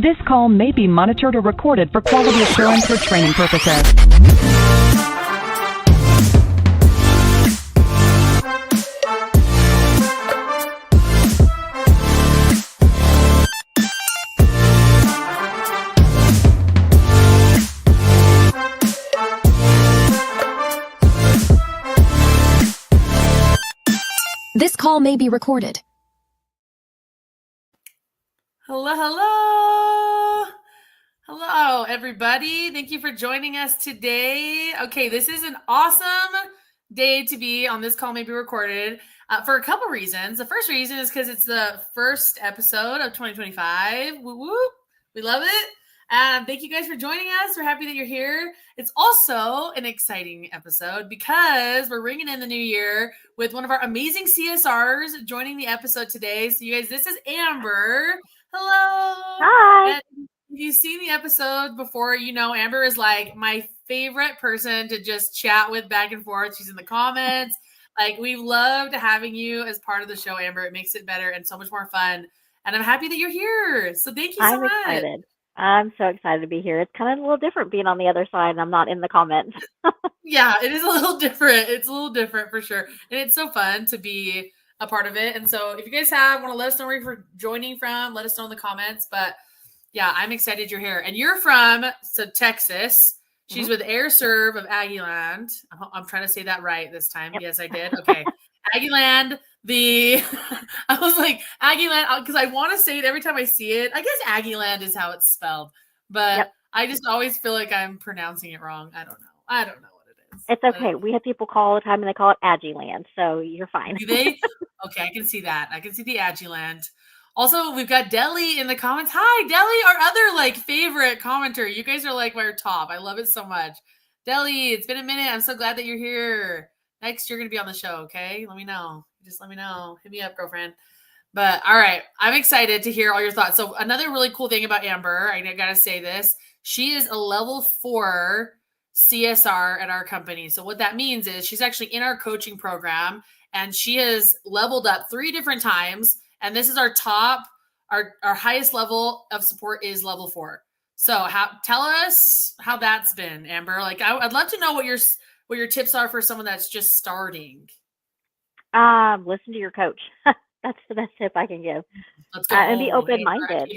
This call may be monitored or recorded for quality assurance or training purposes. This call may be recorded. Hello, everybody. Thank you for joining us today. Okay, this is an awesome day to be on. This call may be recorded for a couple reasons. The first reason is because it's the first episode of 2025. Woo woo. We love it. Thank you guys for joining us. We're happy that you're here. It's also an exciting episode because we're ringing in the new year with one of our amazing CSRs joining the episode today. So you guys, this is Amber. Hello. Hi. And if you've seen the episode before, you know Amber is like my favorite person to just chat with back and forth. She's in the comments. Like, we've loved having you as part of the show, Amber. It makes it better and so much more fun. And I'm happy that you're here. So thank you so much. Excited. I'm so excited to be here. It's kind of a little different being on the other side and I'm not in the comments. Yeah, it is a little different. It's a little different for sure. And it's so fun to be a part of it. And so if you guys want to let us know where you're joining from, let us know in the comments. But yeah, I'm excited you're here. And you're from Texas. She's with Air Serve of Aggieland. I'm trying to say that right this time. Yep. Yes, I did. Okay. Aggieland. I was like, Aggieland, because I want to say it every time I see it. I guess Aggieland is how it's spelled. But I just always feel like I'm pronouncing it wrong. I don't know what it is. It's okay. We have people call all the time and they call it Aggieland. So you're fine. Do they? Okay, I can see that. I can see the Aggieland. Also, we've got Deli in the comments. Hi, Deli, our other favorite commenter. You guys are our top. I love it so much. Deli, it's been a minute. I'm so glad that you're here. Next, you're going to be on the show, okay? Let me know. Just let me know. Hit me up, girlfriend. But all right, I'm excited to hear all your thoughts. So another really cool thing about Amber, I got to say this. She is a level 4 CSR at our company. So what that means is she's actually in our coaching program and she has leveled up 3 different times. And this is our top, our highest level of support is level 4. So tell us how that's been, Amber. I'd love to know what your tips are for someone that's just starting. Listen to your coach. That's the best tip I can give. Let's go. And be open-minded.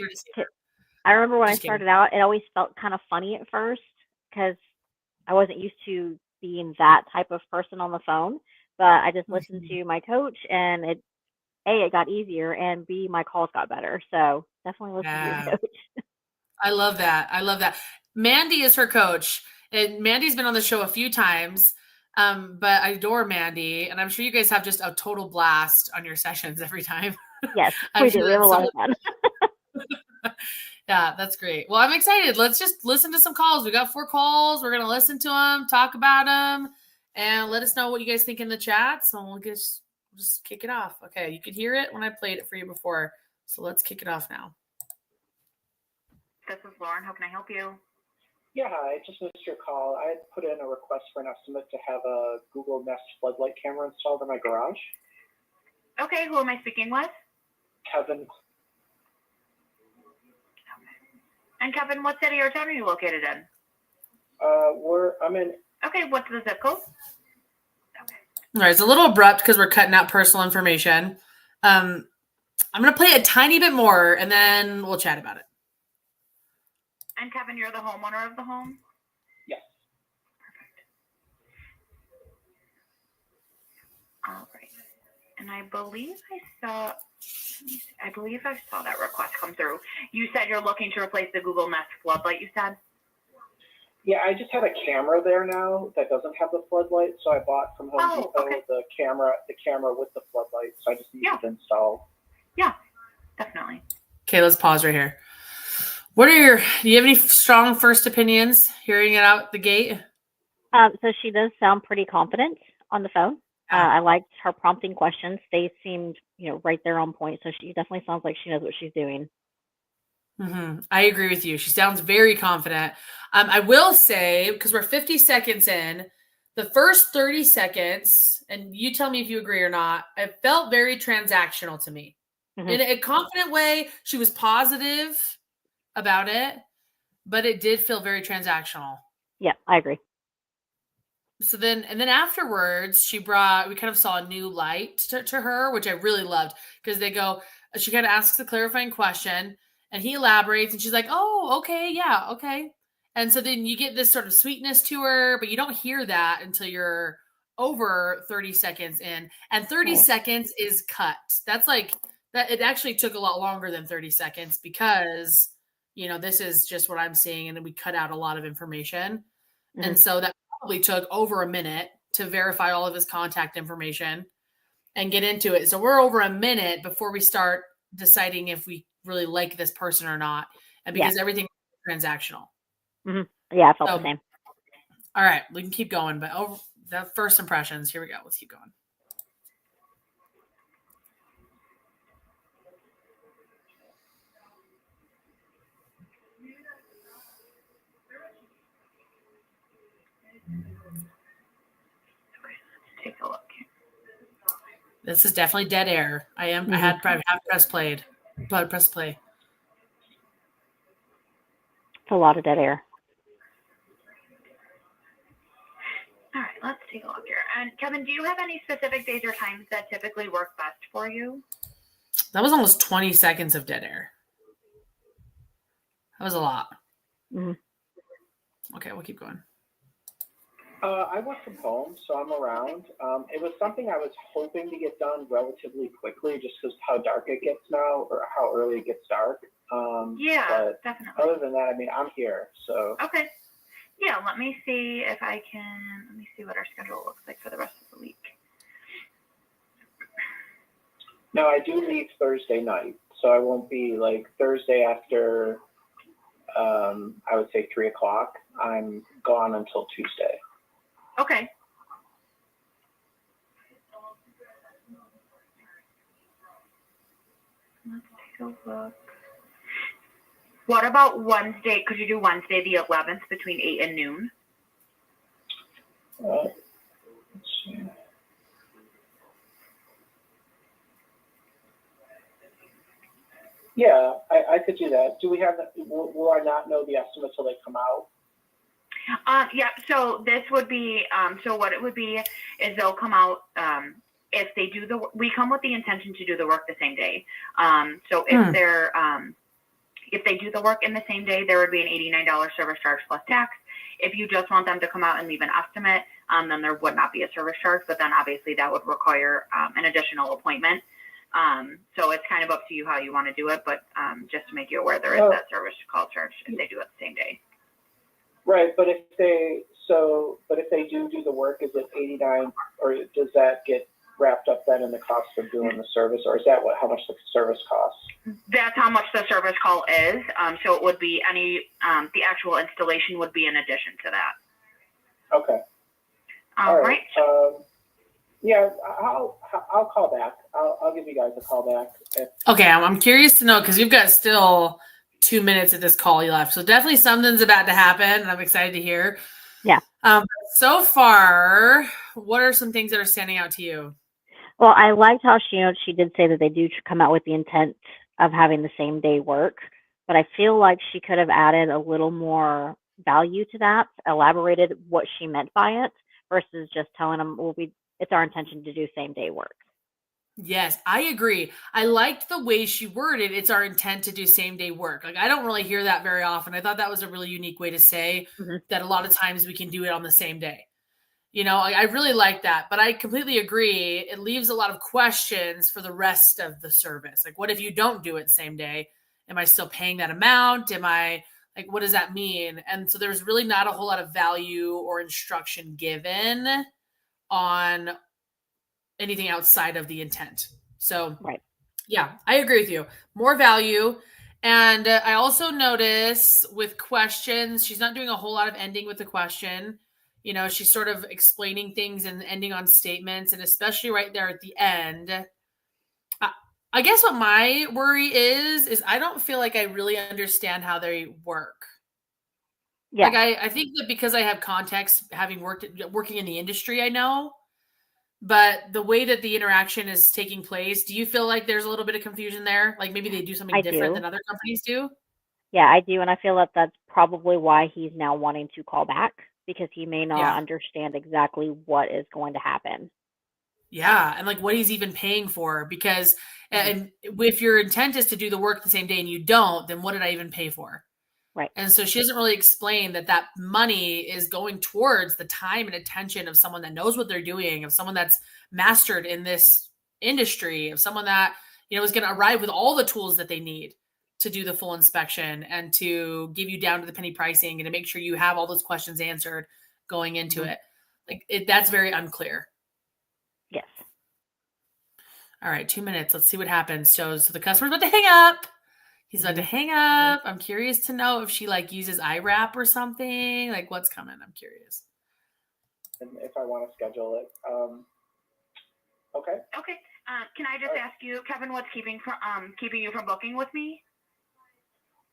I remember when I started out, it always felt kind of funny at first because I wasn't used to being that type of person on the phone. But I just listened to my coach and it got easier, and B, my calls got better. So definitely listen to your coach. I love that. Mandy is her coach, and Mandy's been on the show a few times, but I adore Mandy, and I'm sure you guys have just a total blast on your sessions every time. Yes, we do. We have a lot of fun. Yeah, that's great. Well, I'm excited. Let's just listen to some calls. We got 4 calls. We're going to listen to them, talk about them, and let us know what you guys think in the chats, and we'll just kick it off. Okay, you could hear it when I played it for you before, so let's kick it off now. This is Lauren. How can I help you? Yeah, hi. I just missed your call. I had put in a request for an estimate to have a Google Nest floodlight camera installed in my garage. Okay, who am I speaking with? Kevin. And Kevin, what city or town are you located in? I'm in. Okay, what's the zip code? All right, it's a little abrupt because we're cutting out personal information. I'm going to play a tiny bit more, and then we'll chat about it. And Kevin, you're the homeowner of the home? Yes. Perfect. All right. And I believe I saw that request come through. You said you're looking to replace the Google Nest floodlight, you said? Yeah, I just have a camera there now that doesn't have the floodlight, so I bought from Home Depot the camera with the floodlight, so I just need it installed. Yeah, definitely. Okay, let's pause right here. Do you have any strong first opinions hearing it out the gate? So she does sound pretty confident on the phone. I liked her prompting questions. They seemed, right there on point. So she definitely sounds like she knows what she's doing. Mm-hmm. I agree with you. She sounds very confident. I will say, because we're 50 seconds in, the first 30 seconds, and you tell me if you agree or not, it felt very transactional to me. In a confident way. She was positive. about it, but it did feel very transactional. Yeah, I agree. So then afterwards, we kind of saw a new light to her, which I really loved, because she kind of asks a clarifying question and he elaborates and she's like, oh, okay, yeah, okay. And so then you get this sort of sweetness to her, but you don't hear that until you're over 30 seconds in, and 30 seconds is cut. That's like that. It actually took a lot longer than 30 seconds because, this is just what I'm seeing. And then we cut out a lot of information. Mm-hmm. And so that probably took over a minute to verify all of his contact information and get into it. So we're over a minute before we start deciding if we really like this person or not. And because everything is transactional. Mm-hmm. Yeah, I felt the same. All right, we can keep going, but over the first impressions, here we go. Let's keep going. Take a look. This is definitely dead air. I have press play. It's a lot of dead air. All right, let's take a look here. And Kevin, do you have any specific days or times that typically work best for you? That was almost 20 seconds of dead air. That was a lot. Mm-hmm. Okay, we'll keep going. I work from home, so I'm around. It was something I was hoping to get done relatively quickly, just because how dark it gets now, or how early it gets dark. But definitely. Other than that, I'm here. So. Okay. Yeah, let me see what our schedule looks like for the rest of the week. No, I do leave Thursday night, so I won't be Thursday after, I would say 3:00. I'm gone until Tuesday. Okay. Let's take a look. What about Wednesday? Could you do Wednesday the 11th between 8 and noon? Let's see. Yeah, I could do that. Do we have? Will I not know the estimate till they come out? Yeah. So this would be. So what it would be is they'll come out. If they do we come with the intention to do the work the same day. So if they do the work in the same day, there would be an $89 service charge plus tax. If you just want them to come out and leave an estimate, then there would not be a service charge. But then obviously that would require an additional appointment. So it's kind of up to you how you want to do it, but just to make you aware, there is that service call charge if they do it the same day. Right, but if they do the work, is it $89, or does that get wrapped up then in the cost of doing the service, or is that how much the service costs? That's how much the service call is. So it would be the actual installation would be in addition to that. Okay. All right. Yeah, I'll call back. I'll give you guys a call back. Okay, I'm curious to know, because you've got still 2 minutes of this call left, so definitely something's about to happen, and I'm excited to hear. Yeah. So far, what are some things that are standing out to you? Well, I liked how she did say that they do come out with the intent of having the same day work, but I feel like she could have added a little more value to that, elaborated what she meant by it, versus just telling them, it's our intention to do same day work. Yes, I agree. I liked the way she worded, it's our intent to do same day work. I don't really hear that very often. I thought that was a really unique way to say that a lot of times we can do it on the same day. I really like that, but I completely agree. It leaves a lot of questions for the rest of the service. What if you don't do it same day? Am I still paying that amount? What does that mean? And so there's really not a whole lot of value or instruction given on anything outside of the intent. So, right. Yeah, I agree with you. More value. And I also notice with questions, she's not doing a whole lot of ending with the question. She's sort of explaining things and ending on statements, and especially right there at the end. I guess what my worry is I don't feel like I really understand how they work. Yeah. I think that because I have context, having working in the industry, I know. But the way that the interaction is taking place, do you feel like there's a little bit of confusion there? Maybe they do something different than other companies do? Yeah, I do, and I feel that that's probably why he's now wanting to call back because he may not Yeah. understand exactly what is going to happen. Yeah, and like what he's even paying for, because and if your intent is to do the work the same day and you don't, then what did I even pay for? Right. And so she doesn't really explain that that money is going towards the time and attention of someone that knows what they're doing, of someone that's mastered in this industry, of someone that, you know, is going to arrive with all the tools that they need to do the full inspection and to give you down to the penny pricing and to make sure you have all those questions answered going into it. Like that's very unclear. Yes. All right, 2 minutes. Let's see what happens. So the customer's about to hang up. He's about to hang up. I'm curious to know if she like uses IWrap or something. Like what's coming? I'm curious. And if I want to schedule it, okay. Okay. Can I just ask you, Kevin, what's keeping you from booking with me?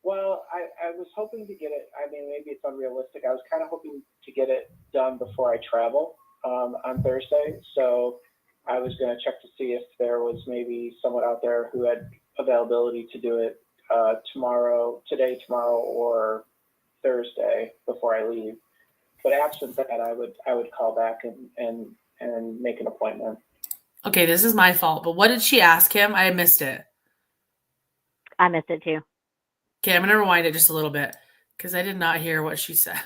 Well, I was hoping to get it. I mean, maybe it's unrealistic. I was kind of hoping to get it done before I travel on Thursday. So I was going to check to see if there was maybe someone out there who had availability to do it today, tomorrow, or Thursday before I leave. But absent that, I would call back and make an appointment. Okay, this is my fault. But what did she ask him? I missed it. I missed it too. Okay, I'm going to rewind it just a little bit because I did not hear what she said.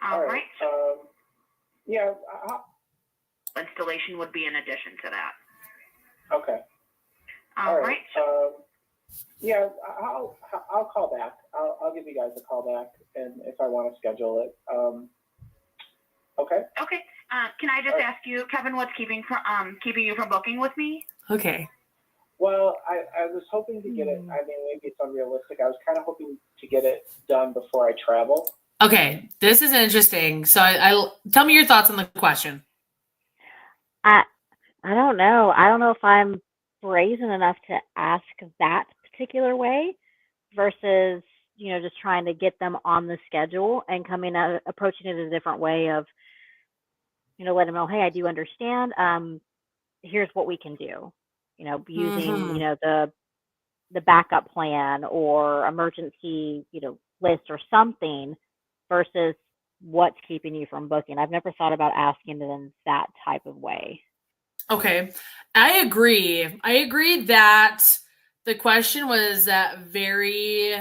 All right. Yeah. Installation would be in addition to that. Okay. All right. Yeah, I'll call back. I'll give you guys a call back, and if I want to schedule it. Okay. Okay. Can I just ask you, Kevin, what's keeping you from booking with me? Okay. Well, I was hoping to get it. I mean, maybe it's unrealistic. I was kind of hoping to get it done before I travel. Okay, this is interesting. So I tell me your thoughts on the question. I don't know. I don't know if I'm brazen enough to ask that particular way versus, just trying to get them on the schedule and approaching it a different way of, let them know, hey, I do understand. Here's what we can do. Using, the backup plan or emergency, list or something versus what's keeping you from booking. I've never thought about asking them that type of way. Okay. I agree. I agree that the question was very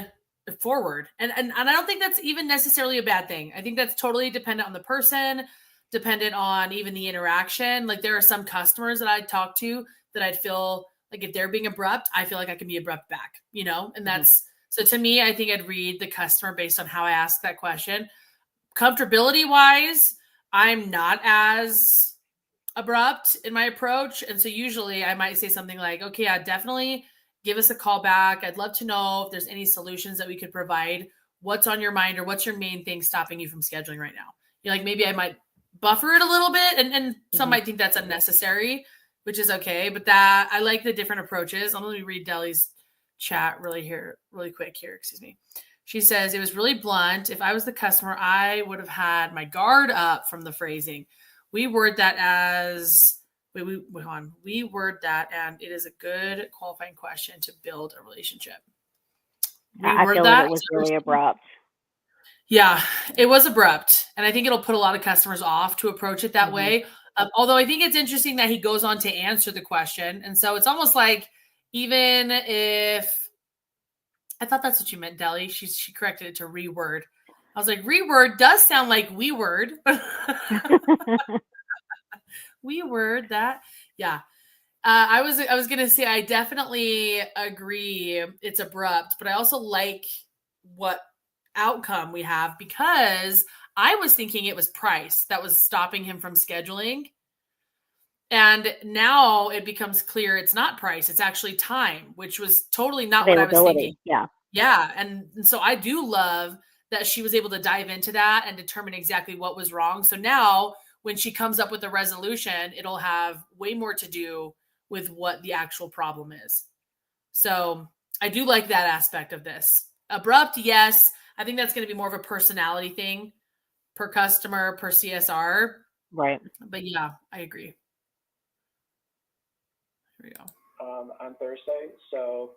forward. And I don't think that's even necessarily a bad thing. I think that's totally dependent on the person, dependent on even the interaction. Like there are some customers that I talk to that I'd feel like if they're being abrupt, I feel like I can be abrupt back, and that's, so to me, I think I'd read the customer based on how I ask that question. Comfortability wise, I'm not as abrupt in my approach. And so usually I might say something like, okay, yeah, definitely give us a call back. I'd love to know if there's any solutions that we could provide. What's on your mind or what's your main thing stopping you from scheduling right now? Like maybe I might buffer it a little bit and some might think that's unnecessary, which is okay. But that I like the different approaches. Let me read Deli's chat really quick here. Excuse me. She says, it was really blunt. If I was the customer, I would have had my guard up from the phrasing. We word that as, we word that, and it is a good qualifying question to build a relationship. I feel that it was really abrupt. Yeah, it was abrupt. And I think it'll put a lot of customers off to approach it that way. Although I think it's interesting that he goes on to answer the question. And so it's almost like, even if, I thought that's what you meant, Deli. She corrected it to reword. I was like, reword does sound like we word. We word that. Yeah. I was going to say, I definitely agree it's abrupt, but I also like what outcome we have because I was thinking it was price that was stopping him from scheduling. And now it becomes clear it's not price, it's actually time, which was totally not what I was thinking. Yeah. Yeah. And so I do love that she was able to dive into that and determine exactly what was wrong. So now when she comes up with a resolution, it'll have way more to do with what the actual problem is. So I do like that aspect of this. Abrupt, yes. I think that's going to be more of a personality thing per customer, per CSR. Right. But yeah, I agree. Here we go. On Thursday. So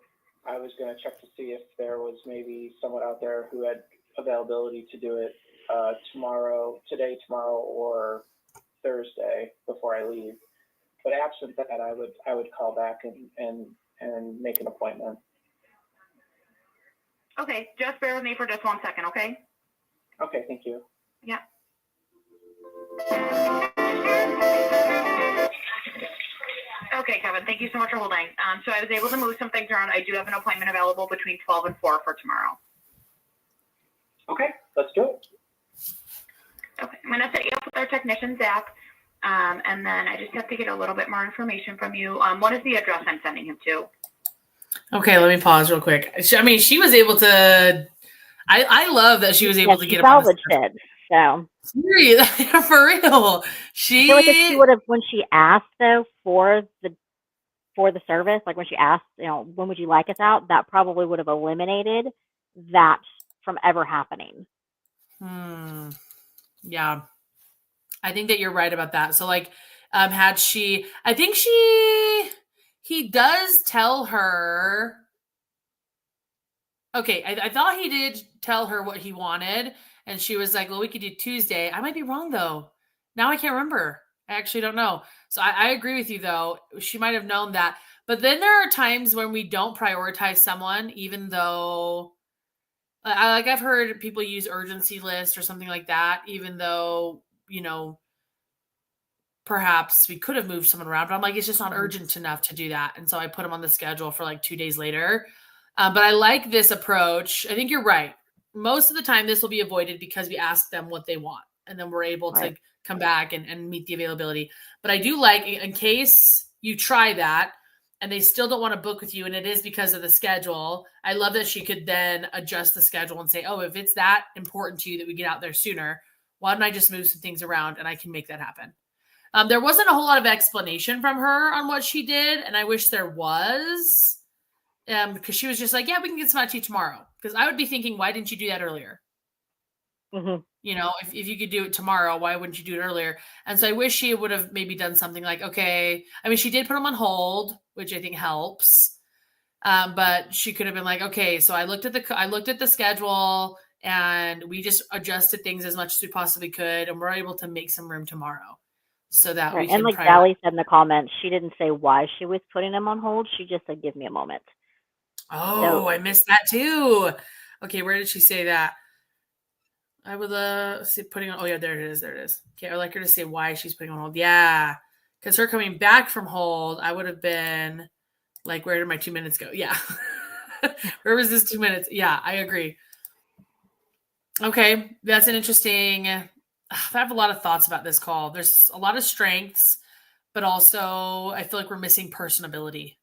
I was going to check to see if there was maybe someone out there who had availability to do it today, tomorrow, or Thursday before I leave. But absent that, I would call back and make an appointment. Okay, just bear with me for just 1 second, okay? Okay, thank you. Yeah. Okay, Kevin, thank you so much for holding. So I was able to move some things around. I do have an appointment available between 12 and 4 for tomorrow. Okay, let's do it. Okay, I'm going to set you up with our technician, Zach, and then I just have to get a little bit more information from you. What is the address I'm sending him to? Okay, let me pause real quick. She was able to. I love that she was able to she get up on the salvaged it. So Serious, for real. I feel like if she would have, when she asked though for the service, like when she asked, when would you like us out, that probably would have eliminated that from ever happening. Yeah, I think that you're right about that. So like, I think he does tell her. Okay, I thought he did tell her what he wanted, and she was like, well, we could do Tuesday. I might be wrong, though. Now I can't remember. I actually don't know. So I agree with you, though. She might have known that. But then there are times when we don't prioritize someone, even though, I've heard people use urgency lists or something like that, even though, perhaps we could have moved someone around. But I'm like, it's just not urgent enough to do that. And so I put them on the schedule for like 2 days later. But I like this approach. I think you're right. Most of the time, this will be avoided because we ask them what they want, and then we're able to come back and meet the availability. But I do like, in case you try that and they still don't want to book with you, and it is because of the schedule, I love that she could then adjust the schedule and say, oh, if it's that important to you that we get out there sooner, why don't I just move some things around and I can make that happen? There wasn't a whole lot of explanation from her on what she did, and I wish there was. Because she was just like, yeah, we can get some out to you tomorrow. Because I would be thinking, why didn't you do that earlier? Mm-hmm. If you could do it tomorrow, why wouldn't you do it earlier? And so I wish she would have maybe done something like, okay, I mean, she did put them on hold, which I think helps. But she could have been like, okay, so I looked at the schedule and we just adjusted things as much as we possibly could, and we're able to make some room tomorrow. So that we can. And like Dally said in the comments, she didn't say why she was putting them on hold. She just said, give me a moment. Oh, I missed that too. Okay, where did she say that? I would see putting on. Oh yeah, there it is. Okay, I'd like her to say why she's putting on hold. Yeah, because her coming back from hold, I would have been like, where did my 2 minutes go? Yeah, where was this 2 minutes? Yeah, I agree. Okay, that's an interesting. I have a lot of thoughts about this call. There's a lot of strengths, but also I feel like we're missing personability.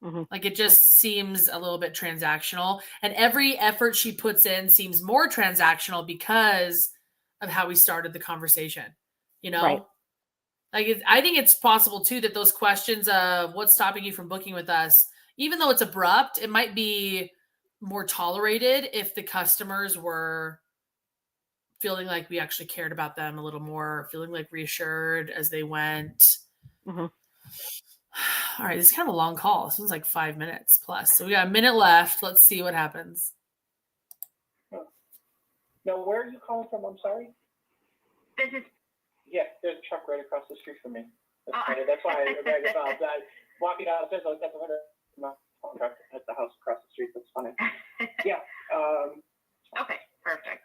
Mm-hmm. Like it just seems a little bit transactional, and every effort she puts in seems more transactional because of how we started the conversation, Right. Like I think it's possible too that those questions of what's stopping you from booking with us, even though it's abrupt, it might be more tolerated if the customers were feeling like we actually cared about them a little more, feeling like reassured as they went. Mm-hmm. All right, this is kind of a long call. This one's like 5 minutes plus. So we got a minute left. Let's see what happens. Now, where are you calling from? I'm sorry. This is. Yeah, there's a truck right across the street from me. That's why I brag about that. Walking downstairs, I was at the window. No, at the house across the street. That's funny. Yeah. Okay, perfect.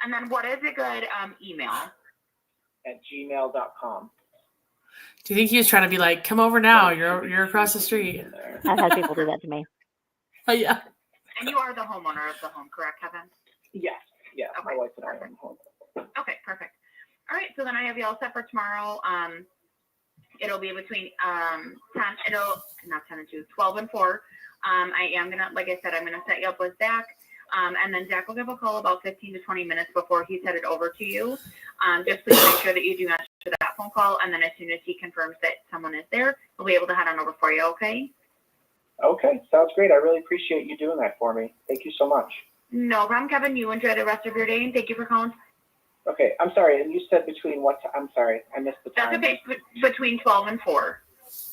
And then what is a good email? At gmail.com. Do you think he was trying to be like, come over now, you're across the street? I've had people do that to me. Oh, yeah. And you are the homeowner of the home, correct, Kevin? Yes. Yeah, okay, my wife and I are in home. Okay, perfect. All right, so then I have you all set for tomorrow. It'll be between 12 and 4. I am going to, like I said, I'm going to set you up with Zach. And then Zach will give a call about 15 to 20 minutes before he's headed over to you. Just please make sure that you do answer that phone call. And then as soon as he confirms that someone is there, we'll be able to head on over for you, okay? Okay, sounds great. I really appreciate you doing that for me. Thank you so much. No problem, Kevin. You enjoy the rest of your day, and thank you for calling. Okay, I'm sorry. And you said between what time? I'm sorry. I missed the time. That's okay. Between 12 and 4.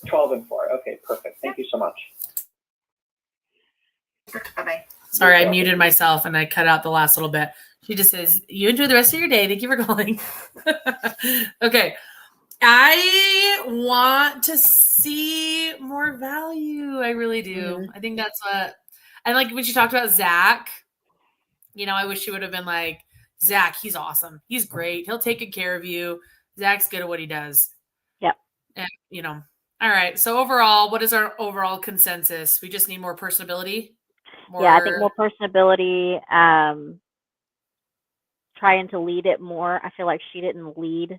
12 and 4. Okay, perfect. Thank you so much. Bye-bye. Sorry, I muted myself and I cut out the last little bit. She just says, you enjoy the rest of your day. Thank you for calling. Okay. I want to see more value. I really do. I think that's what, and like when she talked about Zach, I wish she would have been like, Zach, he's awesome. He's great. He'll take good care of you. Zach's good at what he does. Yep. And, all right. So overall, what is our overall consensus? We just need more personability. Yeah, I think more personability, trying to lead it more. I feel like she didn't lead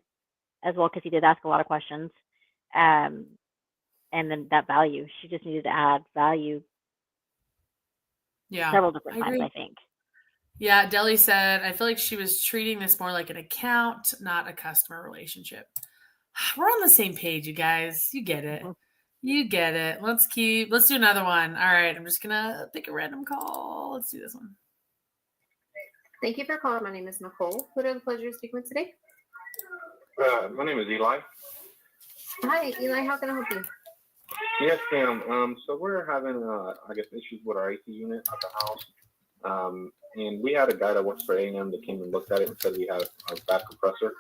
as well because he did ask a lot of questions. And then that value, she just needed to add value several different times, I think. Yeah, Deli said, I feel like she was treating this more like an account, not a customer relationship. We're on the same page, you guys. You get it. You get it. Let's do another one. All right, I'm just going to pick a random call. Let's do this one. Thank you for calling. My name is Nicole. Who do I have the pleasure of speaking with today? My name is Eli. Hi, Eli. How can I help you? Yes, ma'am. So we're having, issues with our AC unit at the house. And we had a guy that works for A&M that came and looked at it and said we had a bad compressor.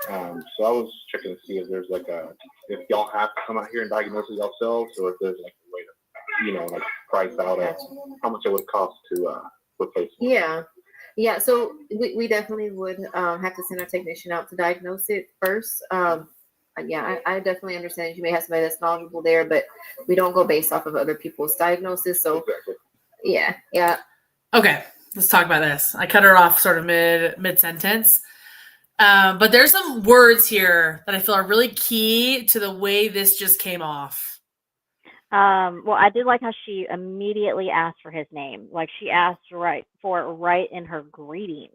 So I was checking to see if there's if y'all have to come out here and diagnose it yourselves, or if there's a way to, price out how much it would cost to replace it. Yeah. So we definitely would have to send our technician out to diagnose it first. I definitely understand you may have somebody that's knowledgeable there, but we don't go based off of other people's diagnosis. So yeah. Okay, let's talk about this. I cut her off sort of mid sentence. But there's some words here that I feel are really key to the way this just came off. Well, I did like how she immediately asked for his name. Like she asked for it right in her greeting.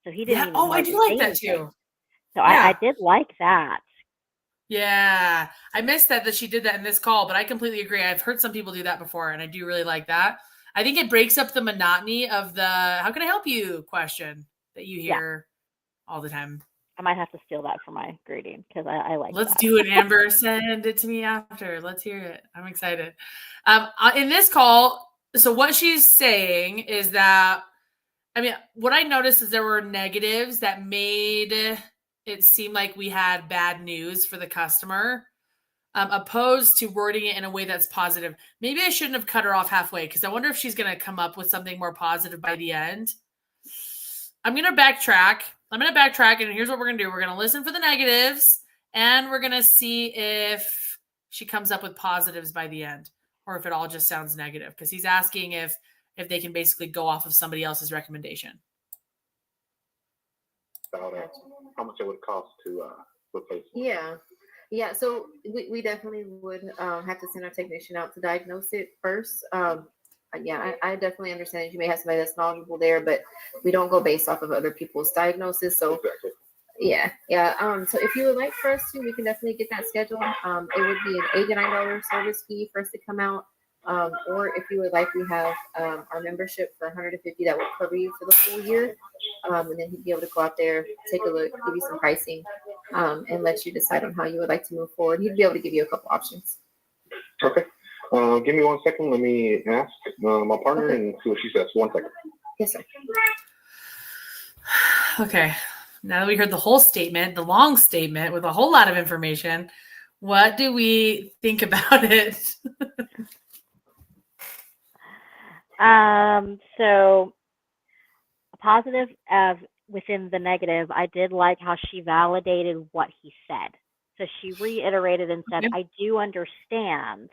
So he didn't even know I do like that too. So I did like that. Yeah. I missed that she did that in this call, but I completely agree. I've heard some people do that before, and I do really like that. I think it breaks up the monotony of the how can I help you question that you hear all the time. I might have to steal that for my greeting because I like Let's that. do it, Amber. Send it to me after. Let's hear it. I'm excited. In this call, so what she's saying is that, what I noticed is there were negatives that made it seem like we had bad news for the customer, opposed to wording it in a way that's positive. Maybe I shouldn't have cut her off halfway because I wonder if she's going to come up with something more positive by the end. I'm going to backtrack. And here's what we're going to do. We're going to listen for the negatives, and we're going to see if she comes up with positives by the end, or if it all just sounds negative, because he's asking if they can basically go off of somebody else's recommendation. About how much it would cost to replace it. Yeah. So we definitely would have to send our technician out to diagnose it first. I definitely understand you may have somebody that's knowledgeable there, but we don't go based off of other people's diagnosis. So yeah. So if you would like for us to, we can definitely get that scheduled. It would be an $89 service fee for us to come out. Or if you would like, we have our membership for $150 that will cover you for the full year. And then he'd be able to go out there, take a look, give you some pricing, and let you decide on how you would like to move forward. He'd be able to give you a couple options. Okay. Give me 1 second. Let me ask my partner and see what she says. 1 second. Yes, sir. Okay. Now that we heard the whole statement, the long statement with a whole lot of information, what do we think about it? So a positive within the negative, I did like how she validated what he said. So she reiterated and said, I do understand,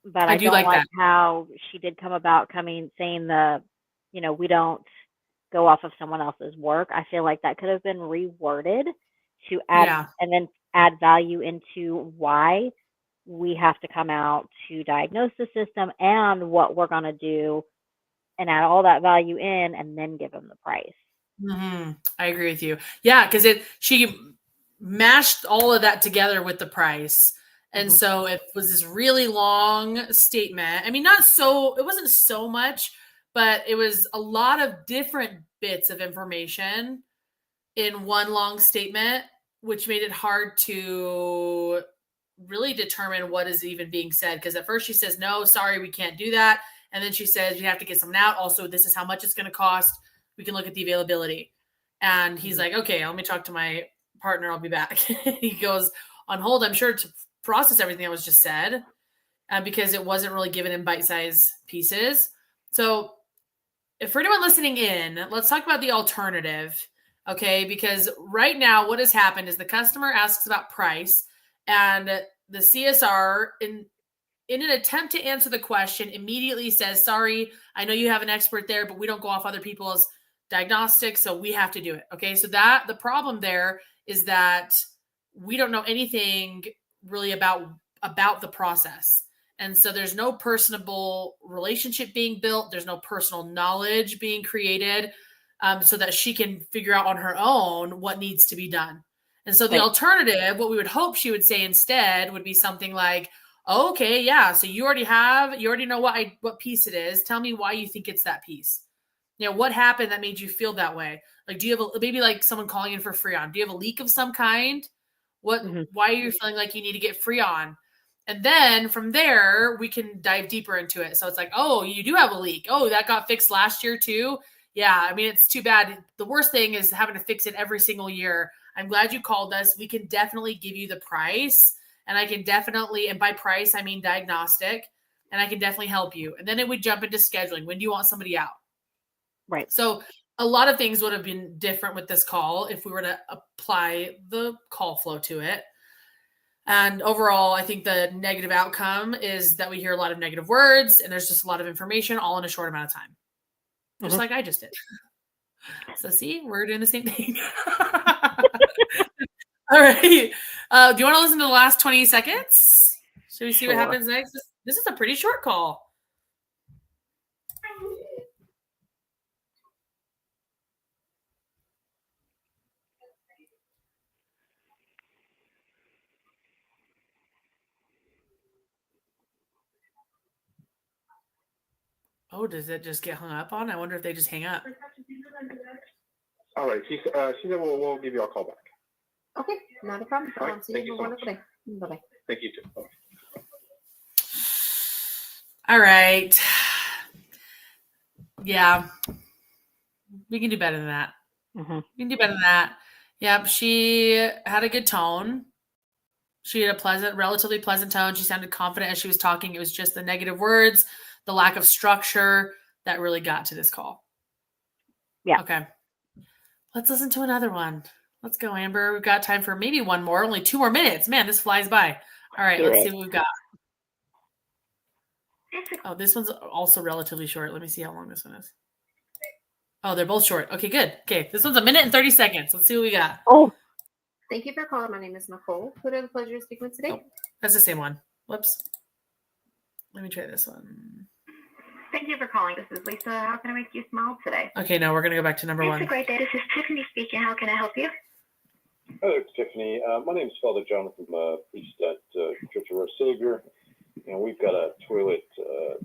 but I don't like how she did come about saying we don't go off of someone else's work. I feel like that could have been reworded to add and then add value into why we have to come out to diagnose the system and what we're going to do, and add all that value in and then give them the price. Mm-hmm. I agree with you. Yeah, because she mashed all of that together with the price. And so it was this really long statement. It wasn't so much, but it was a lot of different bits of information in one long statement, which made it hard to really determine what is even being said. Because at first she says, no, sorry, we can't do that. And then she says, we have to get someone out. Also, this is how much it's going to cost. We can look at the availability. And he's like, okay, let me talk to my partner. I'll be back. He goes on hold, I'm sure, to process everything that was just said, because it wasn't really given in bite-sized pieces. So if for anyone listening in, let's talk about the alternative. Okay, because right now what has happened is the customer asks about price, and the CSR, in an attempt to answer the question, immediately says, sorry, I know you have an expert there, but we don't go off other people's diagnostics, so we have to do it. Okay, so that the problem there is that we don't know anything really about the process. And so there's no personable relationship being built. There's no personal knowledge being created, so that she can figure out on her own what needs to be done. And so the alternative, what we would hope she would say instead, would be something like, oh, okay, yeah, so you already know what piece it is. Tell me why you think it's that piece. You know, what happened that made you feel that way? Like, do you have maybe like someone calling in for Freon? Do you have a leak of some kind? Why are you feeling like you need to get Freon? And then from there, we can dive deeper into it. So it's like, oh, you do have a leak. Oh, that got fixed last year too. Yeah, I mean, it's too bad. The worst thing is having to fix it every single year. I'm glad you called us. We can definitely give you the price. And I can definitely, and by price, I mean diagnostic. And I can definitely help you. And then it would jump into scheduling. When do you want somebody out? Right. So a lot of things would have been different with this call if we were to apply the call flow to it. And overall, I think the negative outcome is that we hear a lot of negative words and there's just a lot of information all in a short amount of time. Just like I just did. So see, we're doing the same thing. All right. Do you want to listen to the last 20 seconds? Should we see what happens next? This is a pretty short call. Oh, does it just get hung up on? I wonder if they just hang up. All right. She said we'll give you a call back. Okay, not a problem. All right, See thank you. you so Wonderful much. day. Bye-bye. Thank you too. Bye. All right. Yeah. We can do better than that. We can do better than that. Yep. She had a good tone. She had a relatively pleasant tone. She sounded confident as she was talking. It was just the negative words, the lack of structure that really got to this call. Yeah. Okay. Let's listen to another one. Let's go, Amber. We've got time for maybe one more. Only 2 more minutes. Man, this flies by. All right. Let's see what we've got. Oh, this one's also relatively short. Let me see how long this one is. Oh, they're both short. Okay, good. Okay, this one's 1 minute and 30 seconds. Let's see what we got. Oh, Thank you for calling. My name is Nicole. Who do I have the pleasure of speaking with today? Oh, that's the same one. Whoops. Let me try this one. Thank you for calling. This is Lisa. How can I make you smile today? Okay, no, we're going to go back to number It's one. a great day. This is Tiffany speaking. How can I help you? Hello, Tiffany. My name is Father Jonathan, priest at Church of Our Savior. And we've got a toilet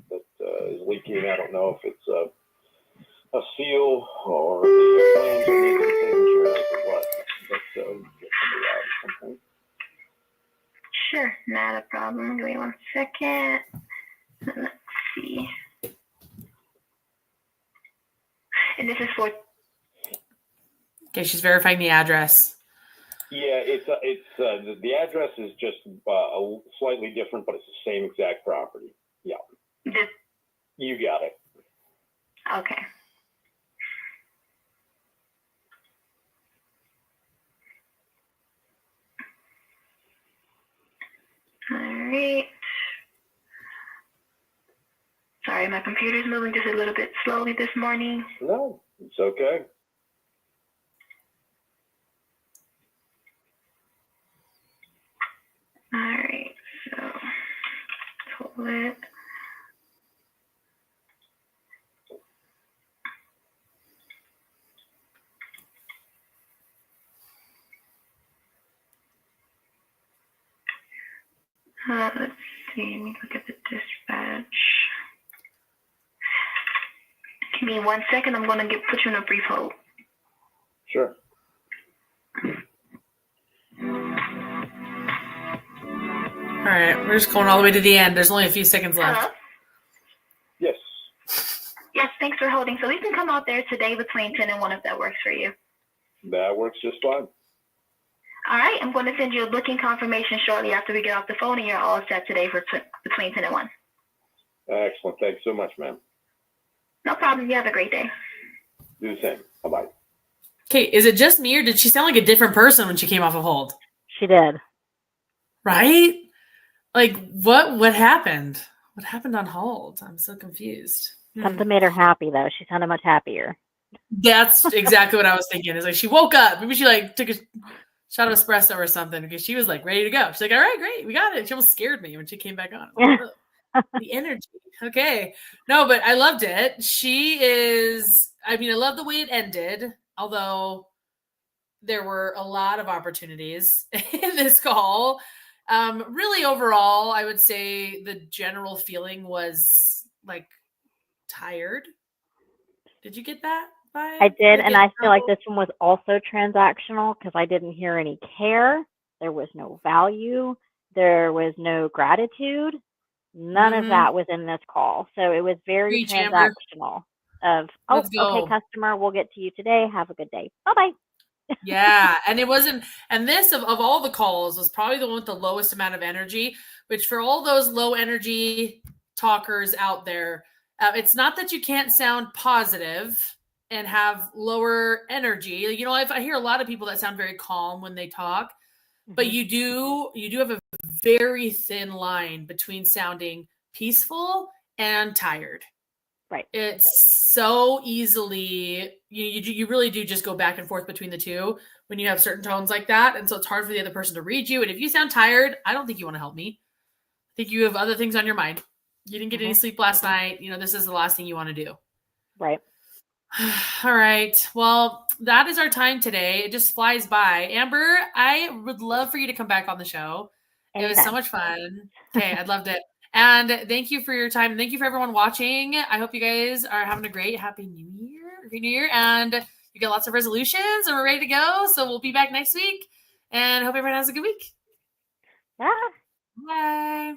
that is leaking. I don't know if it's a seal or the flames are needing taken care of or what. But we can get somebody out at some point. Sure, not a problem. Give me 1 second. Let's see. And this is for. Okay, she's verifying the address. Yeah, the address is just slightly different, but it's the same exact property. Yeah. You got it. Okay. All right. Sorry, my computer's moving just a little bit slowly this morning. No, it's okay. All right, so toilet. Let's see, let me look at the dispatch. Give me 1 second, I'm going to put you in a brief hold. Sure. All right, we're just going all the way to the end. There's only a few seconds left. Hello? Yes. Yes, thanks for holding. So we can come out there today between 10 and 1 if that works for you. That works just fine. All right, I'm going to send you a booking confirmation shortly after we get off the phone, and you're all set today for between 10 and 1. Excellent. Thanks so much, ma'am. No problem. You have a great day. Do the same. Bye-bye. Okay, is it just me or did she sound like a different person when she came off of hold? She did. Right? Like what happened? What happened on hold? I'm so confused. Something made her happy, though. She sounded much happier. That's exactly what I was thinking. It's like she woke up. Maybe she like took a shot of espresso or something because she was like ready to go. She's like, all right, great. We got it. She almost scared me when she came back on. Like, the energy. Okay. No, but I loved it. She is, I mean, I love the way it ended, although there were a lot of opportunities in this call. Really overall, I would say the general feeling was like tired. Did you get that vibe? I did, and I feel like this one was also transactional because I didn't hear any care. There was no value. There was no gratitude. None of that was in this call. So it was very transactional of, oh, okay, customer, we'll get to you today. Have a good day. Bye-bye. Yeah. And it wasn't, and this of all the calls was probably the one with the lowest amount of energy, which for all those low energy talkers out there, it's not that you can't sound positive and have lower energy. You know, I hear a lot of people that sound very calm when they talk, but you do have a very thin line between sounding peaceful and tired. Right. It's so easily, you really do just go back and forth between the two when you have certain tones like that. And so it's hard for the other person to read you. And if you sound tired, I don't think you want to help me. I think you have other things on your mind. You didn't get any sleep last night. You know, this is the last thing you want to do. Right. All right. Well, that is our time today. It just flies by. Amber, I would love for you to come back on the show. Anytime. It was so much fun. Okay, I loved it. And thank you for your time. Thank you for everyone watching. I hope you guys are having a great Happy New Year. And you get lots of resolutions and we're ready to go. So we'll be back next week and hope everyone has a good week. Yeah. Bye.